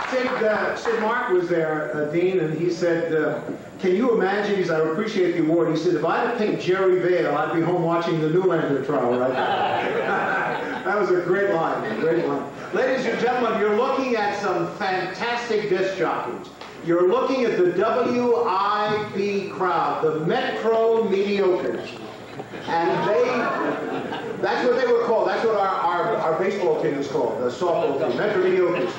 Sid Mark was there, Dean, and he said, can you imagine, he said, I appreciate the award. He said, if I had picked Jerry Vale, I'd be home watching the Newlander trial right now. That was a great line, a great line. Ladies and gentlemen, you're looking at some fantastic disc jockeys. You're looking at the WIP crowd, the Metro Mediocres. And that's what they were called. That's what our baseball team was called, the softball team, Metro Mediocres.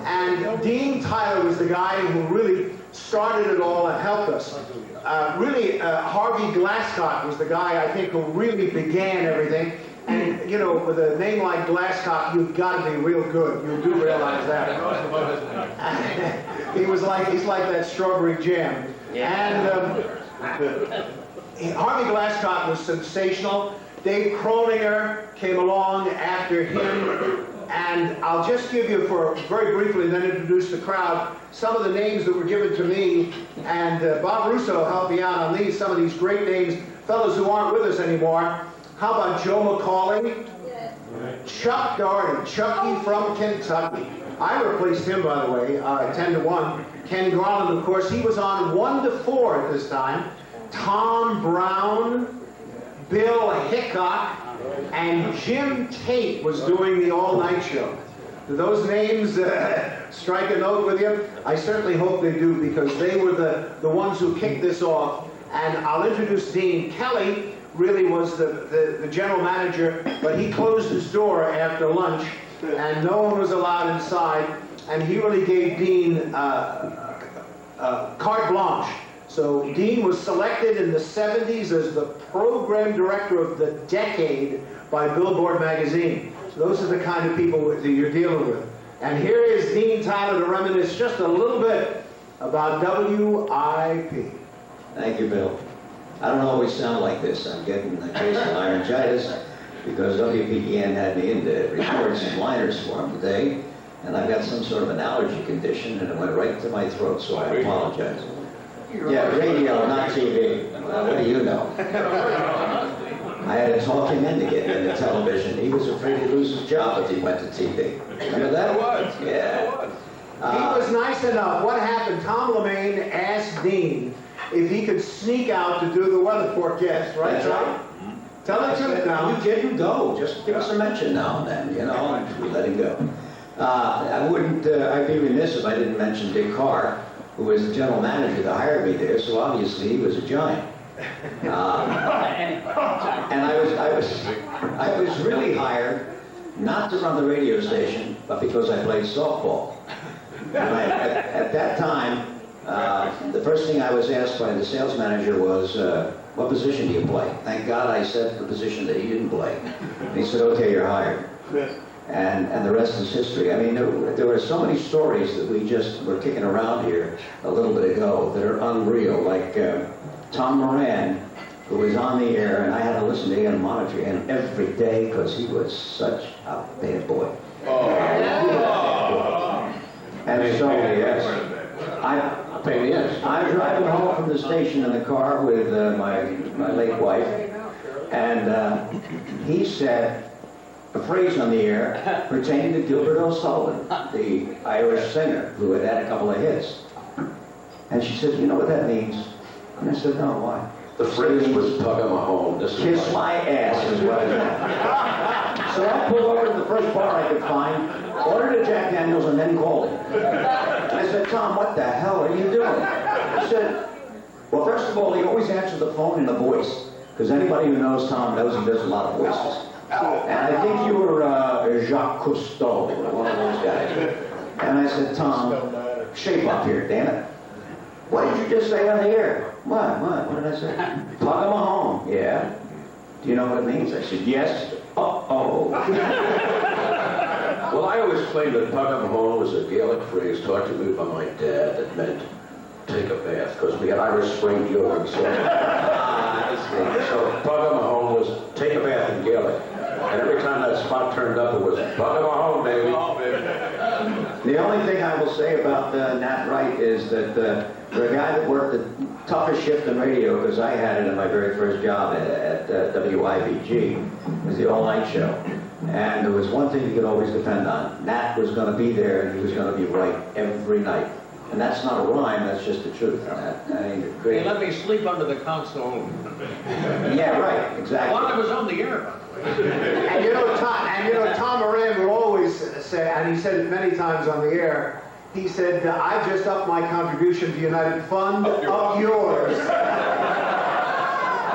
And Dean Tyler was the guy who really started it all and helped us. Harvey Glasscock was the guy, I think, who really began everything. And, you know, with a name like Glasscock, you've got to be real good. You do realize that. He's like that strawberry jam. And Harvey Glasscock was sensational. Dave Kroninger came along after him. And I'll just give you, very briefly, and then introduce the crowd, some of the names that were given to me. And Bob Russo helped me out on some of these great names, fellows who aren't with us anymore. How about Joe McCauley? Yeah. Chuck Doherty, Chucky from Kentucky. I replaced him, by the way, 10-1. Ken Garland, of course, he was on 1-4 at this time. Tom Brown, Bill Hickok, and Jim Tate was doing the all-night show. Do those names strike a note with you? I certainly hope they do, because they were the ones who kicked this off. And I'll introduce Dean. Kelly really was the general manager, but he closed his door after lunch, and no one was allowed inside, and he really gave Dean carte blanche. So Dean was selected in the 70s as the program director of the decade by Billboard magazine. So those are the kind of people that you're dealing with. And here is Dean Tyler to reminisce just a little bit about WIP. Thank you, Bill. I don't always sound like this. I'm getting a case of laryngitis because WPPN had me in to record some liners for him today, and I've got some sort of an allergy condition, and it went right to my throat, so I apologize. Yeah, radio, not TV. Well, what do you know? I had to talk him into getting into television. He was afraid he'd lose his job if he went to TV. Remember that? Was. Yeah. He was nice enough. What happened? Tom Lemaine asked Dean if he could sneak out to do the weather forecast, right, Tom? Tell the truth now. You didn't go. Just give us a mention now and then, you know, and we let him go. I'd be remiss if I didn't mention Dick Carr, who was the general manager that hired me there, so obviously he was a giant. And I was really hired not to run the radio station, but because I played softball. At that time, the first thing I was asked by the sales manager was, what position do you play? Thank God I said the position that he didn't play. And he said, okay, you're hired. And the rest is history. I mean, there were so many stories that we just were kicking around here a little bit ago that are unreal, like Tom Moran, who was on the air, and I had to listen to him, monitor him every day because he was such a bad boy. And so, yes, I'm driving home from the station in the car with my late wife, and he said a phrase on the air pertaining to Gilbert O'Sullivan, the Irish singer who had had a couple of hits. And she said, you know what that means? And I said, no, why? The phrase was tug on my home. Kiss my ass is what I meant. So I pulled over to the first bar I could find, ordered a Jack Daniels, and then called him. I said, Tom, what the hell are you doing? He said, well, first of all, he always answers the phone in a voice, because anybody who knows Tom knows he does a lot of voices. And I think you were Jacques Cousteau, or one of those guys. And I said, Tom, shape up here, damn it. What did you just say on the air? What did I say? Tug on my home. Yeah. Do you know what it means? I said, yes. Uh-oh. Well, I always claimed that tug on my home was a Gaelic phrase taught to me by my dad that meant take a bath, because we had Irish Spring deodorant. So tug on my home was take a bath in Gaelic. And every time that spot turned up, it was tug on my home, baby. The only thing I will say about Nat Wright is that for a guy that worked toughest shift in radio, because I had it in my very first job at WIBG, was the all-night show. And there was one thing you could always depend on. Nat was going to be there, and he was going to be right every night. And that's not a rhyme, that's just the truth. Hey, let me sleep under the console. Yeah, right, exactly. While I was on the air, by the way. And Tom Moran would always say, and he said it many times on the air, he said, I just upped my contribution to United Fund, up yours.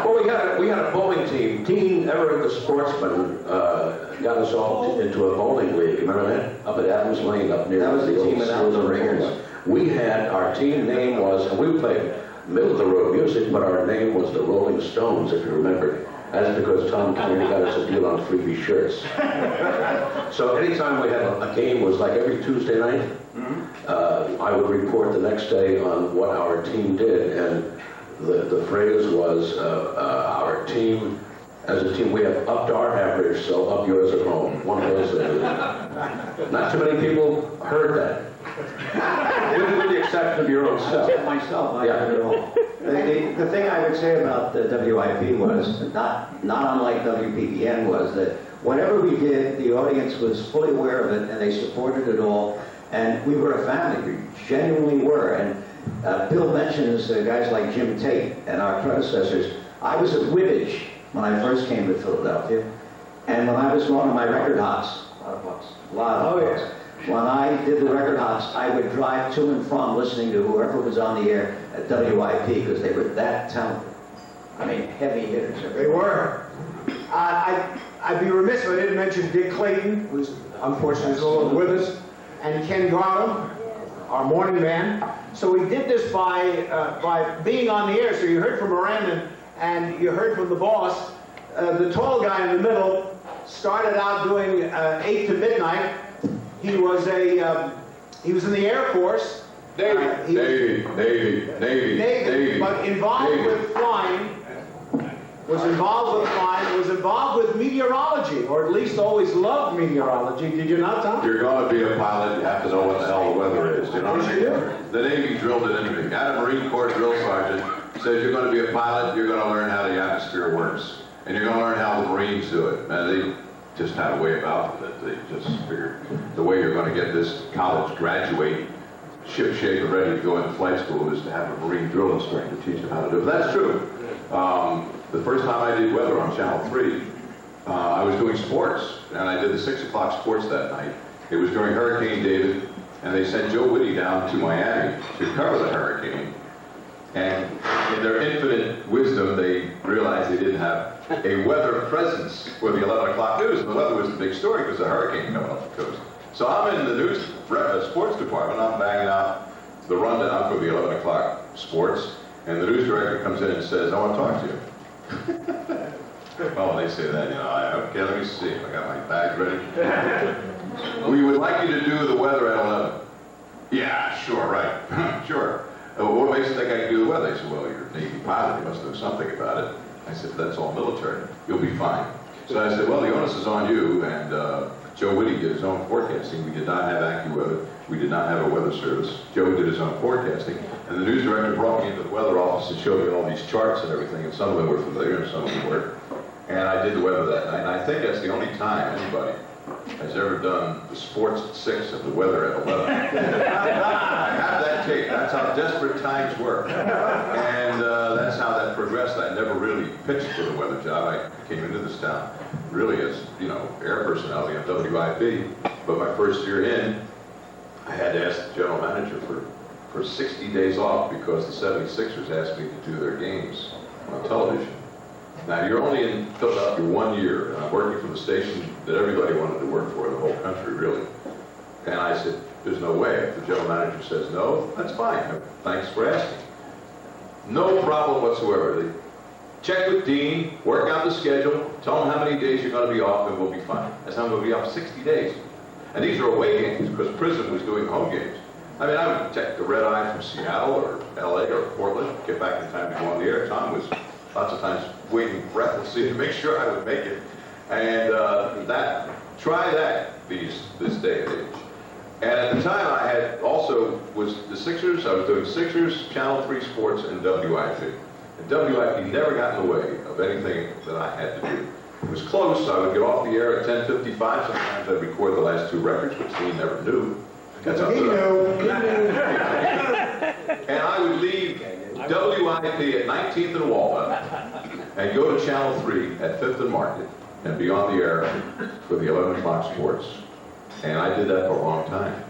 Well, we had a bowling team. Dean Everett, the sportsman, got us all into a bowling league. Remember that? Up at Adams Lane, up near That was the team without the ringers. We had, our team name was, and we played middle-of-the-road music, but our name was the Rolling Stones, if you remember. That's because Tom Kennedy got us a deal on freebie shirts. So anytime we had a game, was like every Tuesday night, I would report the next day on what our team did, and the phrase was, our team, as a team, we have upped our average, so up yours at home. One of those things. Not too many people heard that. With the exception of your own self. Myself, I heard it all. The thing I would say about the WIP was, not unlike WPPN, was that whatever we did, the audience was fully aware of it, and they supported it all, and we were a family. We genuinely were. And Bill mentions guys like Jim Tate and our predecessors. I was at Wibbage when I first came to Philadelphia, and when I was going to my record hops, a lot of books. When I did the record hops, I would drive to and from listening to whoever was on the air at WIP, because they were that talented. I mean, heavy hitters. They were. I'd be remiss if I didn't mention Dick Clayton, who's unfortunately is no longer with us, and Ken Garland, our morning man. So we did this by being on the air. So you heard from Miranda and you heard from the boss. The tall guy in the middle started out doing 8 to midnight. He was in the Air Force. Navy, but involved with flying. Was involved with meteorology, or at least always loved meteorology. Did you not, Tom? You're going to be a pilot, you have to know what the hell the weather is. You know what I mean? The Navy drilled it into me. I had a Marine Corps drill sergeant says you're going to be a pilot, you're going to learn how the atmosphere works. And you're going to learn how the Marines do it. And they just had a way about it. They just figured the way you're going to get this college graduate ship shape and ready to go into flight school is to have a Marine drill instructor teach them how to do it. But that's true. The first time I did weather on Channel 3, I was doing sports, and I did the 6 o'clock sports that night. It was during Hurricane David, and they sent Joe Whitty down to Miami to cover the hurricane. And in their infinite wisdom, they realized they didn't have a weather presence for the 11 o'clock news. And the weather was the big story because the hurricane coming up the coast. So I'm in the news sports department. I'm banging out the rundown for the 11 o'clock sports. And the news director comes in and says, I want to talk to you. Well, they say that, okay, let me see if I got my bag ready. We would like you to do the weather at 11. Yeah, sure, right. Sure. What makes you think I can do the weather? They said, well, you're a Navy pilot. You must know something about it. I said, that's all military. You'll be fine. So I said, well, the onus is on you. And Joe Whitty did his own forecasting. We did not have AccuWeather. We did not have a weather service. Joe did his own forecasting. And the news director brought me into the weather office and showed me all these charts and everything. And some of them were familiar and some of them weren't. And I did the weather that night. And I think that's the only time anybody has ever done the sports at 6 and the weather at 11. I have that tape. That's how desperate times were. And that's how that progressed. I never really pitched for the weather job. I came into this town really as, air personality on WIP. But my first year in, I had to ask the general manager for 60 days off because the 76ers asked me to do their games on television. Now, you're only in Philadelphia 1 year, and I'm working for the station that everybody wanted to work for in the whole country, really. And I said, there's no way. If the general manager says no, that's fine. Thanks for asking. No problem whatsoever. They check with Dean, work out the schedule, tell him how many days you're going to be off, and we'll be fine. I said, I'm going to be off 60 days. And these are away games, because Prism was doing home games. I mean, I would take the red eye from Seattle or LA or Portland, get back in time to go on the air. Tom was lots of times waiting breathlessly to make sure I would make it. And try that this day and age. And at the time, I had also was the Sixers. I was doing Sixers, Channel 3 Sports, and WIP. And WIP never got in the way of anything that I had to do. It was close. I would get off the air at 10:55. Sometimes I'd record the last two records, which he never knew. That's up to them. And I would leave WIP at 19th and Walnut and go to Channel 3 at 5th and Market and be on the air for the 11 o'clock sports. And I did that for a long time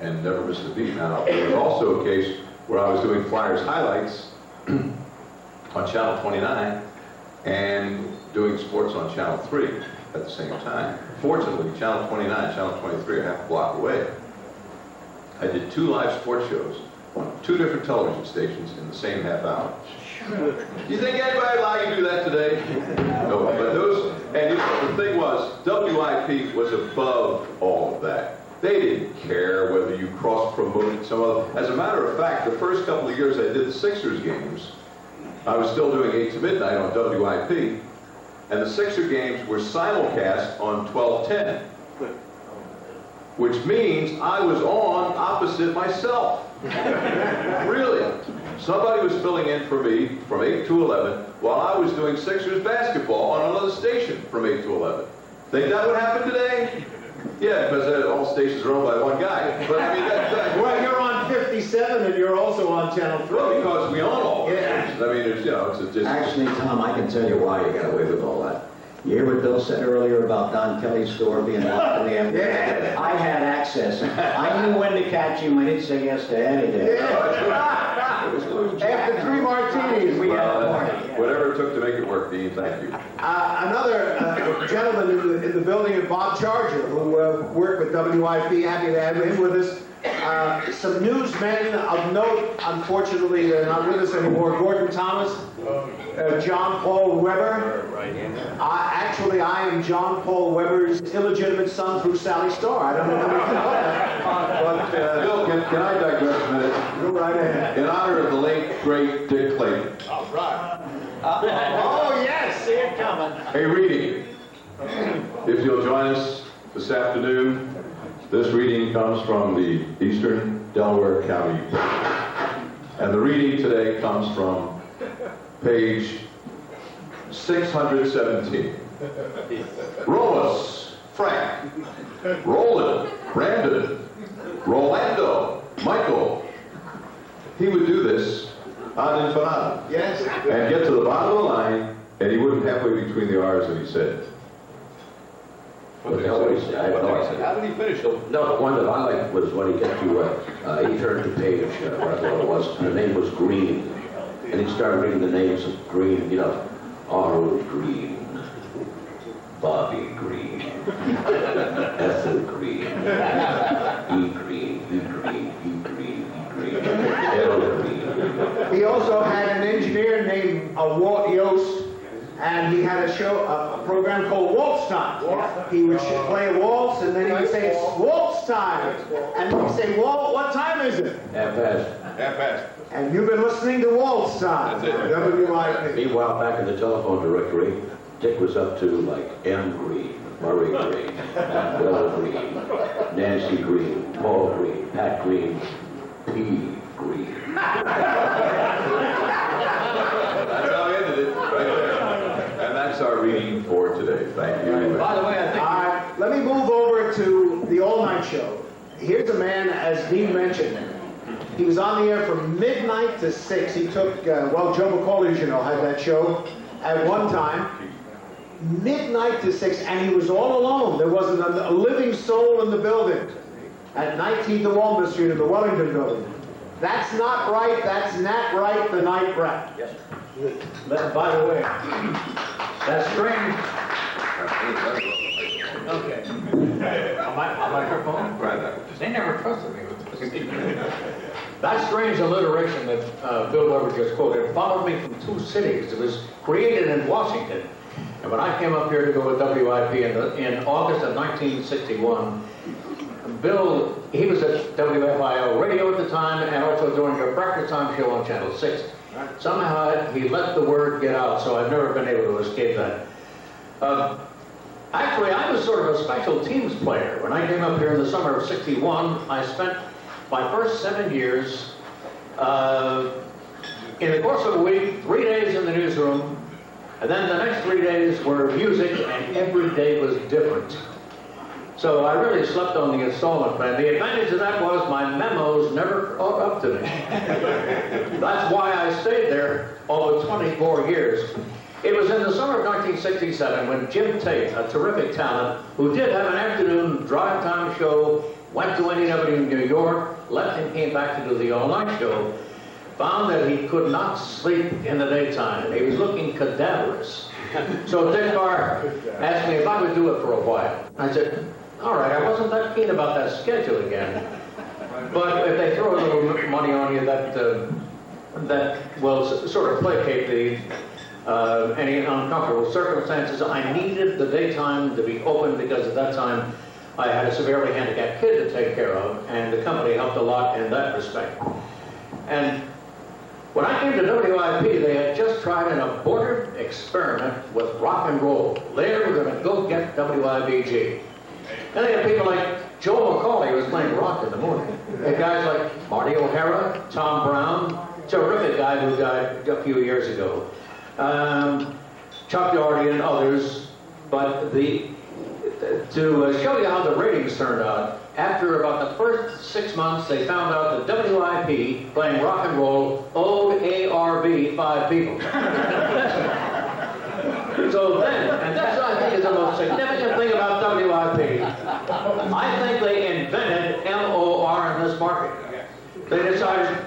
and never missed a beat. Now, there was also a case where I was doing Flyers highlights on Channel 29 and doing sports on Channel 3 at the same time. Fortunately, Channel 29, Channel 23 are half a block away. I did 2 live sports shows on 2 different television stations in the same half hour. Do you think anybody would allow you to do that today? No, but those, and you know, the thing was, WIP was above all of that. They didn't care whether you cross-promoted some other. As a matter of fact, the first couple of years I did the Sixers games, I was still doing 8 to midnight on WIP, and the Sixer games were simulcast on 1210. Which means I was on opposite myself. Really. Somebody was filling in for me from 8 to 11 while I was doing Sixers basketball on another station from 8 to 11. Think that would happen today? Yeah, because all stations are owned by one guy. But I mean, well, you're on 57 and you're also on Channel 3. Well, because we own all the stations. I mean, it's, you know, it's just... Actually, Tom, I can tell you why you got away with all that. You hear what Bill said earlier about Don Kelly's store being locked in the end? Yeah. I had access. I knew when to catch him. I didn't say yes to anything. After 3 martinis, We had a party. Whatever it took to make it work, Dean, thank you. Another gentleman in the building, Bob Charger, who worked with WIP, happy to have him with us. Some newsmen of note, unfortunately, they're not with us anymore. Gordon Thomas, John Paul Weber. Actually, I am John Paul Weber's illegitimate son through Sally Starr. I don't know if you know that. But, Bill, can I digress a minute? go right ahead. In honor of the late, great Dick Clayton. All right. Oh, yes, see it coming. A reading. If you'll join us this afternoon, this reading comes from the Eastern Delaware County. And the reading today comes from page 617. Romus, Frank, Roland, Brandon, Rolando, Michael. He would do this ad infinitum. Yes. And get to the bottom of the line, and he wouldn't halfway between the R's that he said. What the hell was he? I have no idea. How did he finish? No, the one that I liked was when he got to, he turned to page, whatever it was, and the name was Green. And he started reading the names of Green, you know, Arnold Green, Bobby Green, Ethel Green, E Green, E Green, E Green, E Green, L Green. He also had an engineer named Walt Yost, and he had a program called Waltz Time. He would play a waltz, and then he would say, "It's waltz time." And he'd say, "Walt, what time is it?" Half past. Half past. And you've been listening to Waltz Time. That's it. WIP. Meanwhile, back in the telephone directory, Dick was up to like M. Green, Murray Green, Will Green, Nancy Green, Paul Green, Pat Green, P. Green. That's how he ended it, right there. And that's our reading for today. Thank you. By the way, I think... All right, let me move over to the all-night show. Here's a man, as Dean mentioned, he was on the air from midnight to 6. He took, well, Joe McCauley, as you know, had that show at one time. Midnight to 6, and he was all alone. There wasn't a living soul in the building. At 19th and Walnut Street in the Wellington building. That's not right, that's Nat Wright, the night rat. Yes. By the way, that's strange. Okay. On my microphone? Right. They never trusted me with this. That strange alliteration that Bill Weber just quoted followed me from 2 cities. It was created in Washington. And when I came up here to go with WIP in August of 1961, Bill, he was at WFIL radio at the time and also doing a breakfast time show on Channel 6. Somehow he let the word get out, so I've never been able to escape that. Actually, I was sort of a special teams player. When I came up here in the summer of '61, I spent my first 7 years in the course of a week, 3 days in the newsroom, and then the next 3 days were music, and every day was different. So I really slept on the installment plan. The advantage of that was my memos never caught up to me. That's why I stayed there over 24 years. It was in the summer of 1967 when Jim Tate, a terrific talent, who did have an afternoon drive time show, went to NEW in New York, left and came back to do the all-night show, found that he could not sleep in the daytime, and he was looking cadaverous. So Dick Carr asked me if I would do it for a while. I said, all right, I wasn't that keen about that schedule again. But if they throw a little money on you, that will sort of placate any uncomfortable circumstances. I needed the daytime to be open because at that time I had a severely handicapped kid to take care of, and the company helped a lot in that respect. And when I came to WIP, they had just tried an aborted experiment with rock and roll. They were going to go get WIBG. And they had people like Joe McCauley, who was playing rock in the morning. They had guys like Marty O'Hara, Tom Brown, terrific guy who died a few years ago, Chuck Doherty and others. But to show you how the ratings turned out, after about the first 6 months, they found out that WIP playing rock and roll owed ARV 5 people. So then, and that's what I think is the most significant thing about WIP, I think they invented MOR in this market. They decided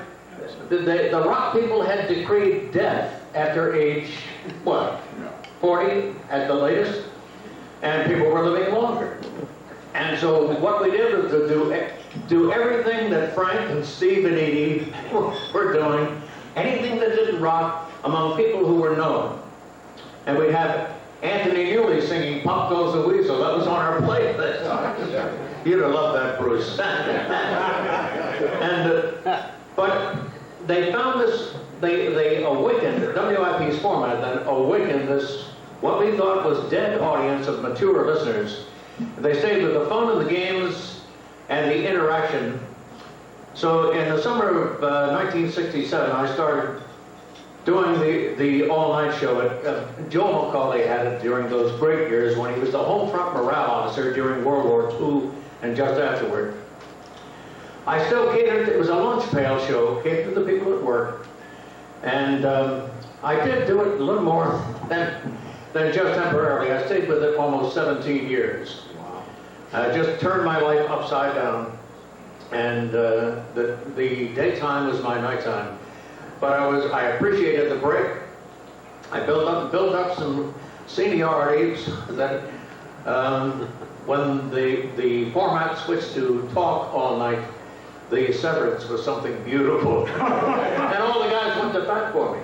the rock people had decreed death after age, what, 40 at the latest, and people were living longer. And so what we did was to do everything that Frank and Steve and Edie were doing, anything that didn't rock among people who were known. And we have Anthony Newley singing Pop Goes the Weasel. That was on our playlist. You'd have loved that, Bruce. But they found this, they awakened, WIP's format then awakened this, what we thought was dead audience of mature listeners. They stayed with the fun of the games and the interaction. So in the summer of 1967, I started doing the all-night show. Joe McCauley had it during those great years when he was the home front morale officer during World War II and just afterward. I still catered, it was a lunch pail show, catered to the people at work. And I did do it a little more than just temporarily. I stayed with it almost 17 years. I just turned my life upside down. And the daytime was my nighttime. But I appreciated the break. I built up some seniorities that when the format switched to talk all night, the severance was something beautiful. And all the guys went to bat for me.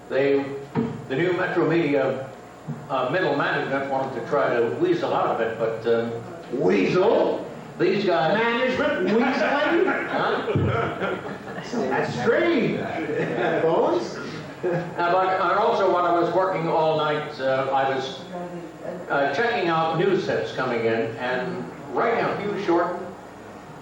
The new Metro Media middle management wanted to try to weasel out of it, but Weasel? these guys... Management weaseling? Huh? That's strange. Bones? And also when I was working all night, I was checking out news hits coming in and writing a few short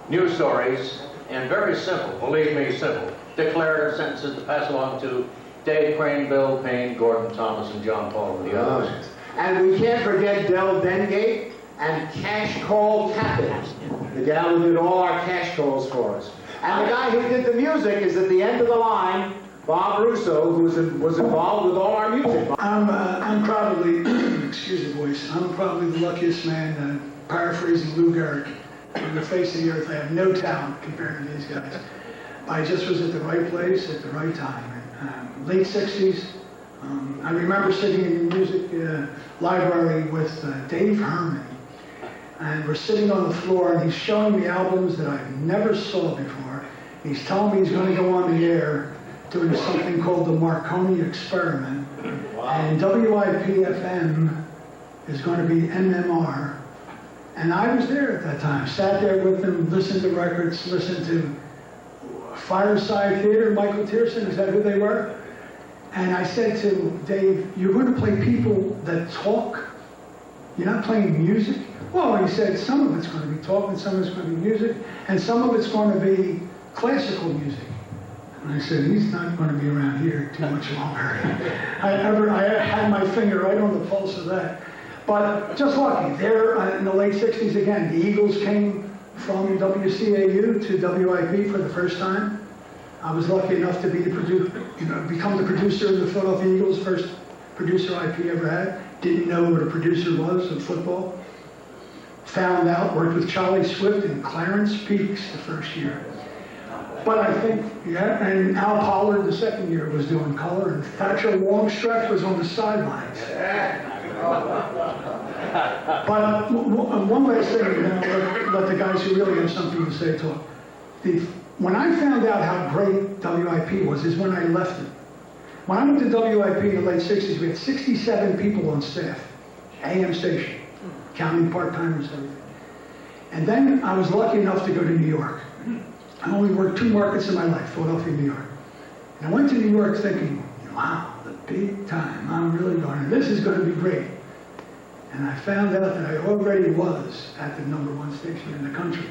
news stories, and very simple, believe me, simple, declarative sentences to pass along to Dave Crane, Bill Payne, Gordon Thomas, and John Paul, and the others. And we can't forget Del Dengate and Cash Call Tappet, the gal who did all our cash calls for us. And the guy who did the music is at the end of the line, Bob Russo, who was involved with all our music. I'm probably, excuse the voice, I'm probably the luckiest man, paraphrasing Lou Gehrig, on the face of the earth. I have no talent compared to these guys. I just was at the right place at the right time. Late 60s, I remember sitting in the music library with Dave Herman, and we're sitting on the floor, and he's showing me albums that I've never saw before. He's telling me he's going to go on the air doing something called the Marconi Experiment. Wow. And WIP-FM is going to be MMR. And I was there at that time, sat there with them, listened to records, listened to Fireside Theater, Michael Tierson, is that who they were? And I said to Dave, you're going to play people that talk? you're not playing music? Well, he said, some of it's going to be talk, and some of it's going to be music, and some of it's going to be classical music. And I said, he's not going to be around here too much longer. I had my finger right on the pulse of that. But just lucky, there in the late 60s again, the Eagles came from WCAU to WIP for the first time. I was lucky enough to be become the producer of the Philadelphia Eagles, first producer IP ever had. Didn't know what a producer was of football. Found out, worked with Charlie Swift and Clarence Peaks the first year. But I think, yeah, and Al Pollard the second year was doing color, and Thatcher Longstreth was on the sidelines. But one last thing, let the guys who really have something to say talk. When I found out how great WIP was, is when I left it. When I went to WIP in the late 60s, we had 67 people on staff, AM station, counting part-timers and everything. And then I was lucky enough to go to New York. I only worked 2 markets in my life, Philadelphia and New York. And I went to New York thinking, wow, the big time, I'm really going, this is going to be great. And I found out that I already was at the #1 station in the country.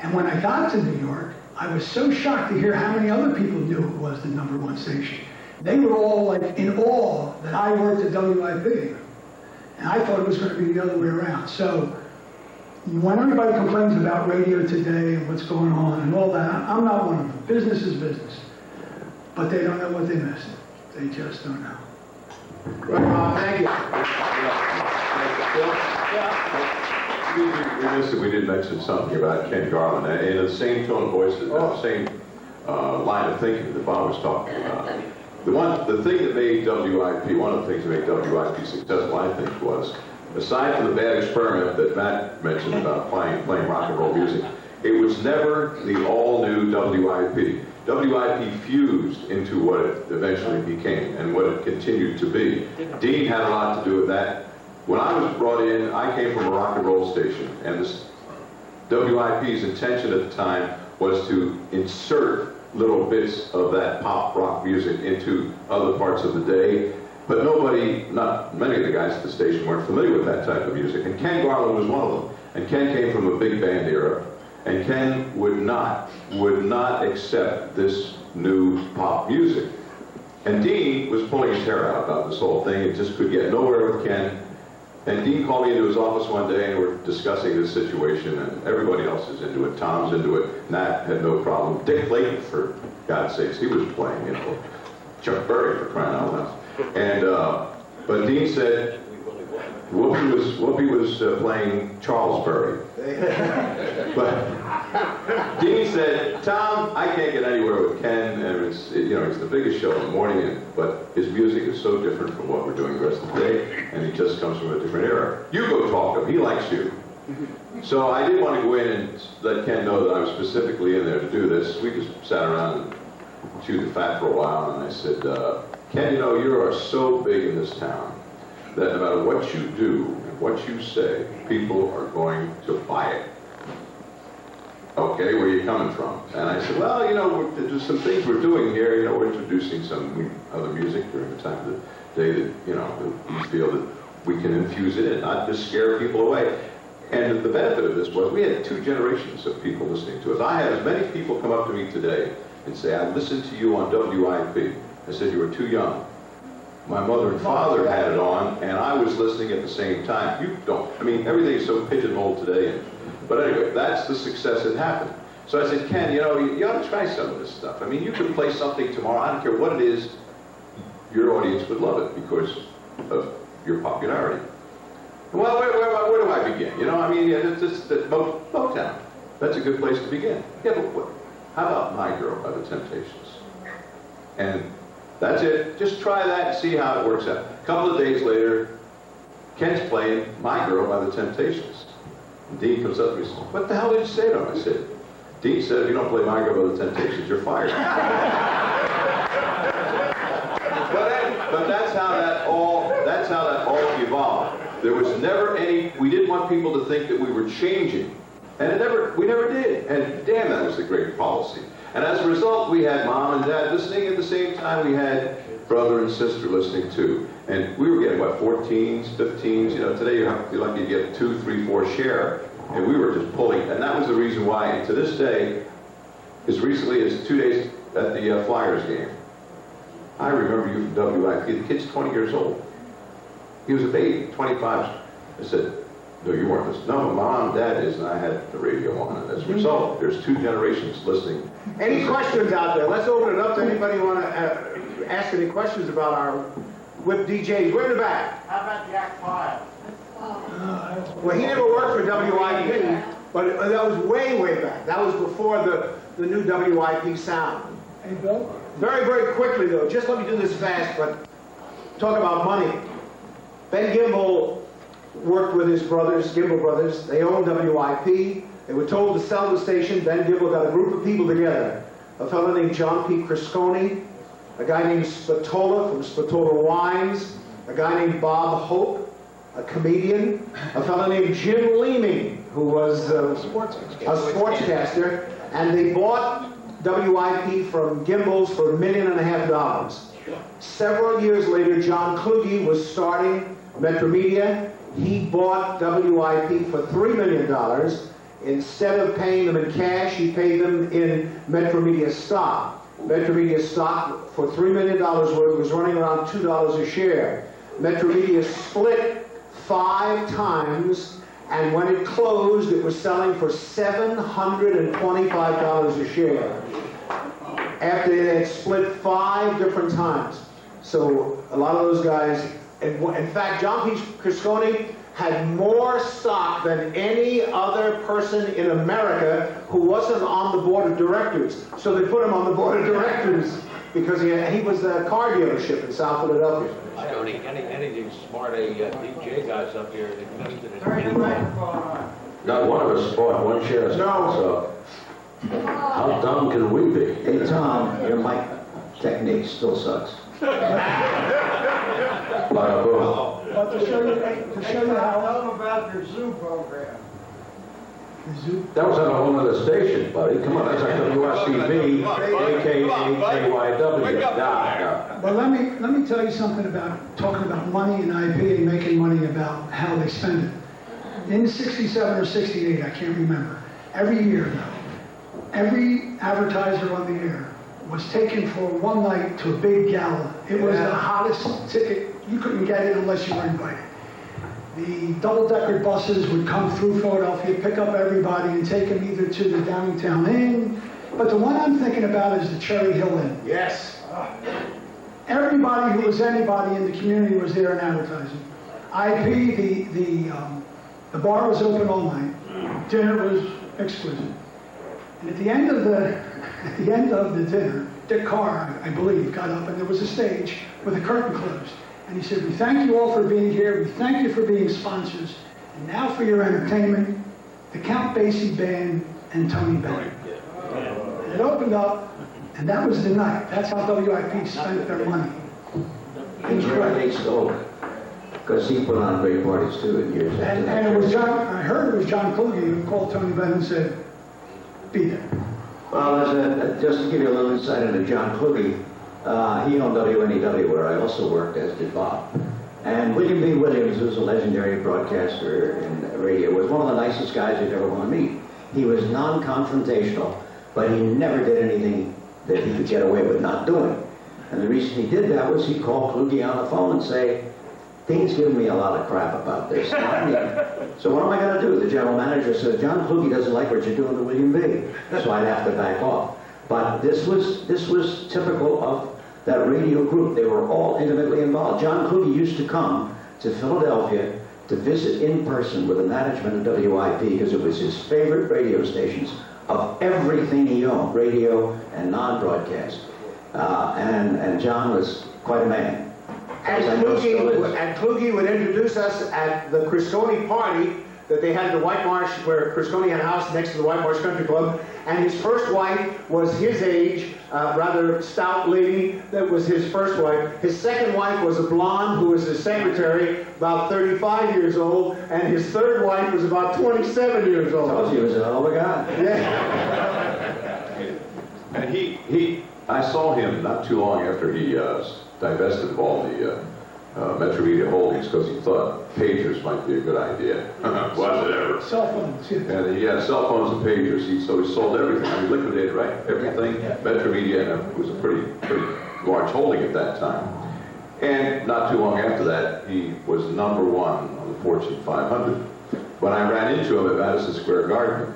And when I got to New York, I was so shocked to hear how many other people knew it was the #1 station. They were all like in awe that I worked at WIP. And I thought it was going to be the other way around. So when everybody complains about radio today and what's going on and all that, I'm not one of them. Business is business. But they don't know what they missed. They just don't know. Thank you. We missed it. We did mention something about Ken Garland, and in the same tone of voice, the same line of thinking that Bob was talking about. The thing that made WIP, one of the things that made WIP successful, I think, was, aside from the bad experiment that Matt mentioned about playing rock and roll music, it was never the all-new WIP. WIP fused into what it eventually became and what it continued to be. Dean had a lot to do with that. When I was brought in, I came from a rock and roll station, and this WIP's intention at the time was to insert little bits of that pop rock music into other parts of the day. But not many of the guys at the station weren't familiar with that type of music. And Ken Garland was one of them. And Ken came from a big band era. And Ken would not accept this new pop music. And Dean was pulling his hair out about this whole thing and just could get nowhere with Ken. And Dean called me into his office one day and we're discussing this situation, and everybody else is into it. Tom's into it. Nat had no problem. Dick Clayton, for God's sakes, he was playing, Chuck Berry, for crying out loud. And but Dean said Whoopi was playing Charles Berry. But Dean said, Tom, I can't get anywhere with Ken, and it's the biggest show in the morning, but his music is so different from what we're doing the rest of the day, and he just comes from a different era. You go talk to him. He likes you. So I did want to go in and let Ken know that I was specifically in there to do this. We just sat around and chewed the fat for a while, and I said, Ken, you are so big in this town that no matter what you do and what you say, people are going to buy it. Okay, where are you coming from? And I said, well, there's some things we're doing here. We're introducing some other music during the time of the day that, we feel that we can infuse it in, not just scare people away. And the benefit of this was we had 2 generations of people listening to us. I had as many people come up to me today and say, I listened to you on WIP. I said, you were too young. My mother and father had it on, and I was listening at the same time. You don't. Everything's so pigeonholed today. But anyway, that's the success that happened. So I said, Ken, you ought to try some of this stuff. You could play something tomorrow. I don't care what it is. Your audience would love it because of your popularity. Well, where do I begin? It's Motown. That's a good place to begin. Yeah, but how about My Girl by the Temptations? And that's it. Just try that and see how it works out. A couple of days later, Ken's playing My Girl by the Temptations. And Dean comes up to me and says, what the hell did you say to him? I said, Dean said, if you don't play My Girl by the Temptations, you're fired. But that's how that all evolved. There was never we didn't want people to think that we were changing. And we never did. And damn, that was a great policy. And as a result, we had mom and dad listening at the same time we had brother and sister listening too. And we were getting, what, 14s, 15s, you know, today you're lucky to get 2, 3, 4 share. And we were just pulling, and that was the reason why, and to this day, as recently as 2 days at the Flyers game, I remember you from WIP. The kid's 20 years old. He was a baby, 25. I said, no, you weren't listening. No, Mom, Dad is, and I had the radio on. And as a result, there's 2 generations listening. Any questions out there? Let's open it up to anybody who want to ask any questions about our WIP DJs. We're in the back. How about the Act 5? Well, he never worked for WIP, but that was way, way back. That was before the new WIP sound. Hey, Bill? Very, very quickly, though, just let me do this fast, but talk about money. Ben Gimbel worked with his brothers, Gimbel brothers. They owned WIP. They were told to sell the station. Ben Gimbel got a group of people together. A fellow named John P. Crisconi, a guy named Spatola from Spatola Wines, a guy named Bob Hope, a comedian, a fellow named Jim Leeming, who was a sportscaster, and they bought WIP from Gimbel's for $1.5 million. Several years later, John Kluge was starting Metro Media. He bought WIP for $3 million. Instead of paying them in cash, he paid them in Metro Media stock. Metro Media stock for $3 million worth was running around $2 a share. Metro Media split 5 times, and when it closed, it was selling for $725 a share. After it had split 5 different times. So a lot of those guys, in fact, John P. Crisconi had more stock than any other person in America who wasn't on the board of directors. So they put him on the board of directors because he was a car dealership in South Philadelphia. Any of these smart DJ guys up here that invested in Turn your microphone on. Not one of us bought 1 share. No. So how dumb can we be? Hey, Tom, your mic technique still sucks. But to show you how Tell them about your zoo program. the zoo. That was on a whole other station, buddy. Come on, that's like WSTV, aka KYW. Nah. But let me tell you something about talking about money and IP and making money about how they spend it. In 67 or 68, I can't remember. Every year, though, every advertiser on the air was taken for one night to a big gala. It was the hottest ticket. You couldn't get it unless you were invited. The double-decker buses would come through Philadelphia, pick up everybody, and take them either to the Downtown Inn. But the one I'm thinking about is the Cherry Hill Inn. Yes. Everybody who was anybody in the community was there in advertising. IP, the bar was open all night. Dinner was exquisite. And at the end of the dinner, Dick Carr, I believe, got up and there was a stage with the curtain closed. And he said, "We thank you all for being here. We thank you for being sponsors. And now for your entertainment, the Count Basie Band and Tony Bennett." And it opened up, and that was the night. That's how WIP spent their money. He's right, he's old. Because he put on great parties too in years after And that. it was I heard it was John Kluge who called Tony Bennett and said, "Be there." Well, just to give you a little insight into John Kluge, he owned WNEW, where I also worked, as did Bob. And William B. Williams, who's a legendary broadcaster in radio, was one of the nicest guys you'd ever want to meet. He was non-confrontational, but he never did anything that he could get away with not doing. And the reason he did that was he'd call Kluge on the phone and say, "Dean's giving me a lot of crap about this. So what am I going to do?" The general manager said, "John Kluge doesn't like what you're doing to William B." So I'd have to back off. But this was typical of that radio group. They were all intimately involved. John Kluge used to come to Philadelphia to visit in person with the management of WIP because it was his favorite radio stations of everything he owned, radio and non-broadcast. And John was quite a man. And Kluge would introduce us at the Crisconi party that they had at the White Marsh, where Crisconi had a house next to the White Marsh Country Club. And his first wife was his age, rather stout lady. That was his first wife. His second wife was a blonde who was his secretary, about 35 years old. And his third wife was about 27 years old. Told you he was a hell of a guy. Yeah. And I saw him not too long after he divested of all the Metro Media Holdings because he thought pagers might be a good idea. Was it ever? Cell phones, yeah. And he had cell phones and pagers, so he sold everything. I mean, liquidated, right? Everything. Metro Media, and it was a pretty large holding at that time. And not too long after that, he was #1 on the Fortune 500. When I ran into him at Madison Square Garden,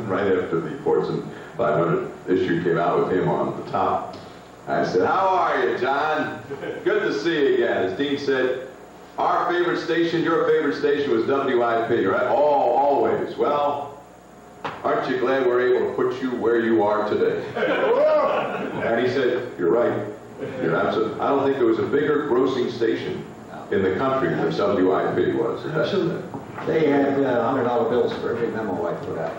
right after the Fortune 500 issue came out with him on the top, I said, "How are you, John? Good to see you again." As Dean said, our favorite station, your favorite station was WIP, right? Oh, always. Well, aren't you glad we're able to put you where you are today? And he said, "You're right. You're absolutely. I don't think there was a bigger grossing station in the country than WIP was." Absolutely. They had $100 bills for every memo I put out.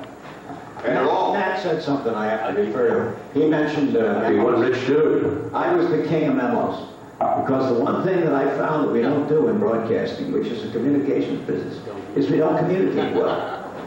And it all. Matt said something I have to refer to. He mentioned Be one memos. rich dude. I was the king of memos. Because the one thing that I found that we don't do in broadcasting, which is a communications business, is we don't communicate well.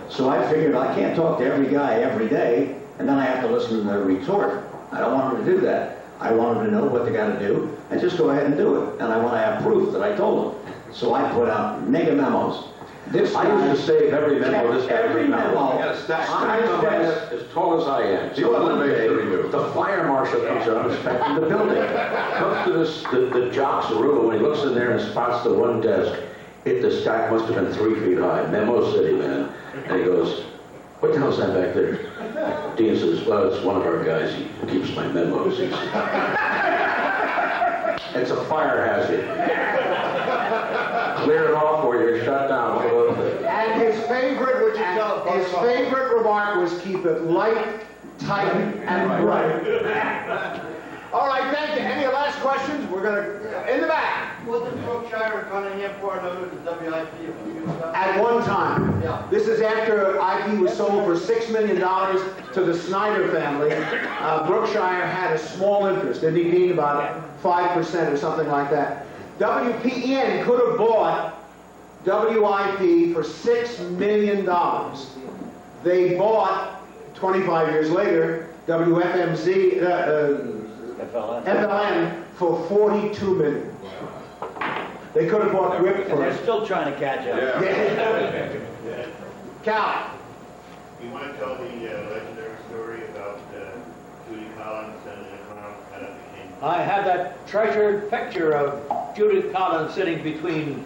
So I figured I can't talk to every guy every day, and then I have to listen to their retort. I don't want them to do that. I want them to know what they got to do, and just go ahead and do it. And I want to have proof that I told them. So I put out mega memos. This I used to save every memo. This every memo. He had a stack. I'm as tall as I am. He wasn't one made day, sure he knew. the fire marshal comes up inspecting the building. Comes to the jock's room, and he looks in there and spots the one desk. The stack must have been 3 feet high. Memo City, man. And he goes, "What the hell's that back there?" Dean says, "Well, it's one of our guys. He keeps my memos." He says, "It's a fire hazard. Clear it off or you're shut down." And his favorite remark was keep it light, tight, and bright. All right, thank you. Any last questions? We're gonna, in the back. Wasn't Brookshire and Cunningham part of it, the WIP a few years ago? At one time. Yeah. This is after IP was sold for $6 million to the Snyder family. Brookshire had a small interest. It gained about 5% or something like that. WPEN could have bought WIP for $6 million. They bought, 25 years later, FLN for $42 million. They could have bought WIP for They're still trying to catch up. Yeah. Cal. You want to tell the legendary story about Judy Collins and how that became? I have that treasured picture of Judith Collins sitting between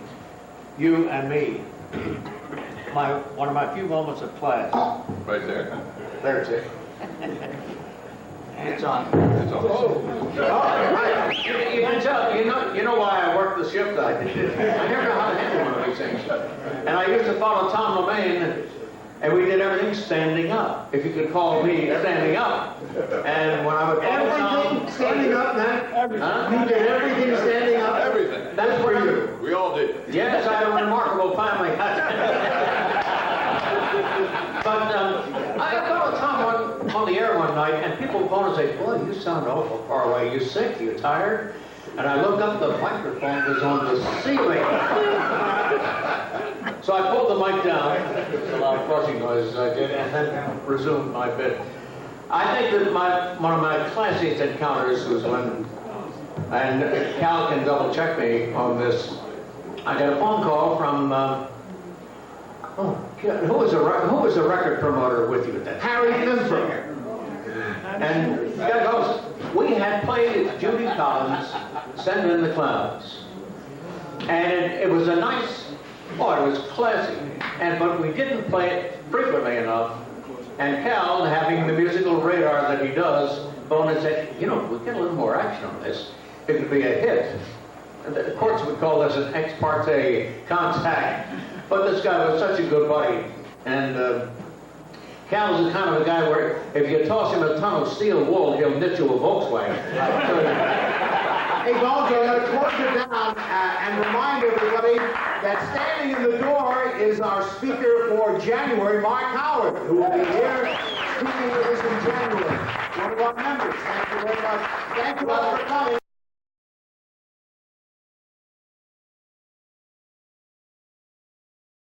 you and me. One of my few moments of class. Right there. There's it. It's on. It's on. You can tell, you know why I worked the shift I did. I never know how to handle one of these things. And I used to follow Tom Lemaine, and we did everything standing up. If you could call me standing up. And when I would follow Everything Tom, standing up, man. huh? You did everything standing up. Everything. That's for what you. We all did. Yes, I had a remarkable family. But I followed Tom on the air one night, and people phone and say, "Boy, you sound awful far away. You sick? You tired?" And I looked up, the microphone was on the ceiling. So I pulled the mic down, a lot of crushing noises I did, and then resumed my bit. I think that one of my classiest encounters was when, and Cal can double check me on this, I got a phone call from, who was a record promoter with you at that time? Harry Pimper. And the guy goes, we had played Judy Collins, Send in the Clouds. And it was a nice, it was classic. But we didn't play it frequently enough. And Cal, having the musical radar that he does, phoned and said, we get a little more action on this. It could be a hit. And the courts would call this an ex parte contact. But this guy was such a good buddy. And Cal is the kind of a guy where if you toss him a ton of steel wool, he'll knit you a Volkswagen. Hey, Bones, I'm going to close it down and remind everybody that standing in the door is our speaker for January, Mark Howard, who will be here speaking with us in January. One of our members. Thank you very much. Thank you all for coming.